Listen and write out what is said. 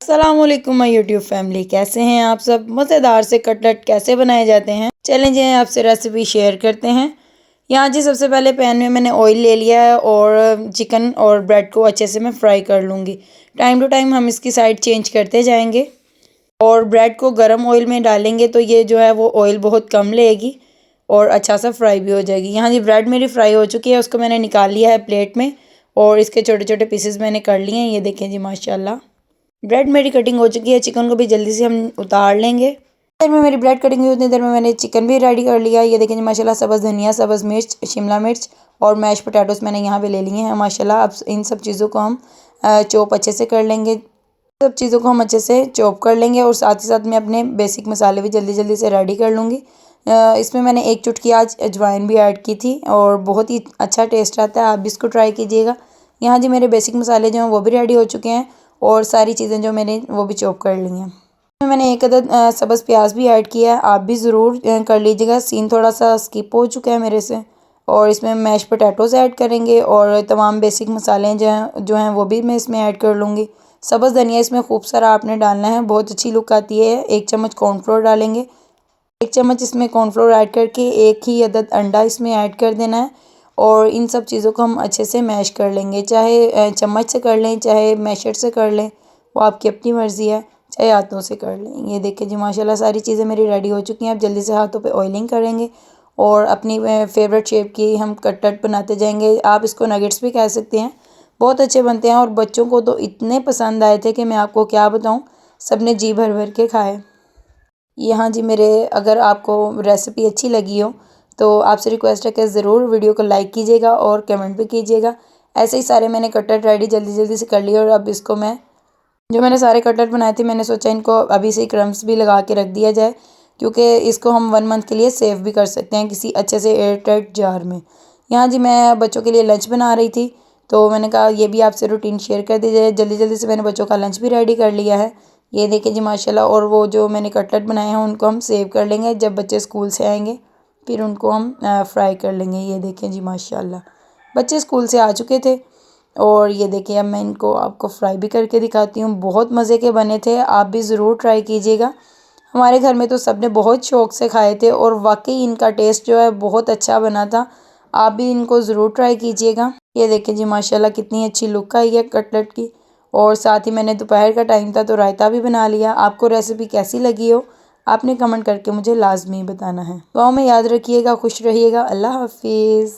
अस्सलामुअलैकुम my YouTube family, कैसे हैं आप सब। मज़ेदार से कटलेट कैसे बनाए जाते हैं, चलें जी आपसे रेसिपी शेयर करते हैं। यहाँ जी सबसे पहले पैन में मैंने ऑयल ले लिया है और चिकन और ब्रेड को अच्छे से मैं फ्राई कर लूँगी। टाइम टू टाइम हम इसकी साइड चेंज करते जाएंगे और ब्रेड को गर्म ऑयल में डालेंगे तो ये जो है वो ऑयल बहुत कम लेगी और अच्छा सा फ्राई भी हो जाएगी। यहाँ जी ब्रेड मेरी फ्राई हो चुकी है, उसको मैंने निकाल लिया है प्लेट में और इसके छोटे छोटे पीसेस मैंने कर लिए हैं। ये देखें जी माशाल्लाह ब्रेड मेरी कटिंग हो चुकी है। चिकन को भी जल्दी से हम उतार लेंगे। देर में मेरी ब्रेड कटिंग हुई उतनी देर में मैंने चिकन भी रेडी कर लिया। ये देखें जी माशाल्लाह सब्ज़ धनिया, सब्ज़ मिर्च, शिमला मिर्च और मैश पोटैटोस मैंने यहाँ पे ले लिए हैं माशाल्लाह। अब इन सब चीज़ों को हम चॉप अच्छे से कर लेंगे। सब चीज़ों को हम अच्छे से चॉप कर लेंगे और साथ ही साथ मैं अपने बेसिक मसाले भी जल्दी जल्दी से रेडी कर लूँगी। इसमें मैंने एक चुटकी आज अजवाइन भी ऐड की थी और बहुत ही अच्छा टेस्ट आता है, आप भी इसको ट्राई कीजिएगा। यहाँ जी मेरे बेसिक मसाले जो हैं वो भी रेडी हो चुके हैं और सारी चीज़ें जो मैंने वो भी चॉप कर ली हैं। मैंने एक अदद सब्ज़ प्याज भी ऐड किया है, आप भी ज़रूर कर लीजिएगा। सीन थोड़ा सा स्किप हो चुका है मेरे से। और इसमें मैश पोटैटोज़ ऐड करेंगे और तमाम बेसिक मसाले जो हैं वो भी मैं इसमें ऐड कर लूँगी। सब्ज़ धनिया इसमें खूब सारा आपने डालना है, बहुत अच्छी लुक आती है। 1 चम्मच कॉर्नफ्लोर डालेंगे, 1 चम्मच इसमें कॉर्नफ्लोर ऐड करके 1 ही अदद अंडा इसमें ऐड कर देना है और इन सब चीज़ों को हम अच्छे से मैश कर लेंगे। चाहे चम्मच से कर लें, चाहे मैशर से कर लें, वो आपकी अपनी मर्ज़ी है, चाहे हाथों से कर लें। ये देखिए जी माशाल्लाह सारी चीज़ें मेरी रेडी हो चुकी हैं। अब जल्दी से हाथों पे ऑयलिंग करेंगे और अपनी फेवरेट शेप की हम कटलेट बनाते जाएंगे। आप इसको नगेट्स भी कह सकते हैं, बहुत अच्छे बनते हैं और बच्चों को तो इतने पसंद आए थे कि मैं आपको क्या बताऊँ, सब ने जी भर भर के खाए। यहाँ जी मेरे अगर आपको रेसिपी अच्छी लगी हो तो आपसे रिक्वेस्ट है कि ज़रूर वीडियो को लाइक कीजिएगा और कमेंट भी कीजिएगा। ऐसे ही सारे मैंने कटलेट रेडी जल्दी जल्दी से कर लिए और अब इसको मैंने सारे कटलेट बनाए थे, मैंने सोचा इनको अभी से क्रम्स भी लगा के रख दिया जाए क्योंकि इसको हम 1 मंथ के लिए सेव भी कर सकते हैं किसी अच्छे से एयर टाइट जार में। यहाँ जी मैं बच्चों के लिए लंच बना रही थी तो मैंने कहा ये भी आपसे रूटीन शेयर कर दी जाए। जल्दी जल्दी से मैंने बच्चों का लंच भी रेडी कर लिया है। ये देखिए जी माशाल्लाह। और वो जो मैंने कटलेट बनाए हैं उनको हम सेव कर लेंगे, जब बच्चे स्कूल से आएंगे फिर उनको हम फ्राई कर लेंगे। ये देखें जी माशाल्लाह बच्चे स्कूल से आ चुके थे और ये देखिए अब मैं इनको आपको फ्राई भी करके दिखाती हूँ। बहुत मज़े के बने थे, आप भी ज़रूर ट्राई कीजिएगा। हमारे घर में तो सब ने बहुत शौक़ से खाए थे और वाकई इनका टेस्ट जो है बहुत अच्छा बना था। आप भी इनको ज़रूर ट्राई कीजिएगा। ये देखिए जी माशाल्लाह कितनी अच्छी लुक आई है कटलेट की। और साथ ही मैंने दोपहर का टाइम था तो रायता भी बना लिया। आपको रेसिपी कैसी लगी हो आपने कमेंट करके मुझे लाजमी बताना है। दुआ में याद रखिएगा, खुश रहिएगा। अल्लाह हाफिज़।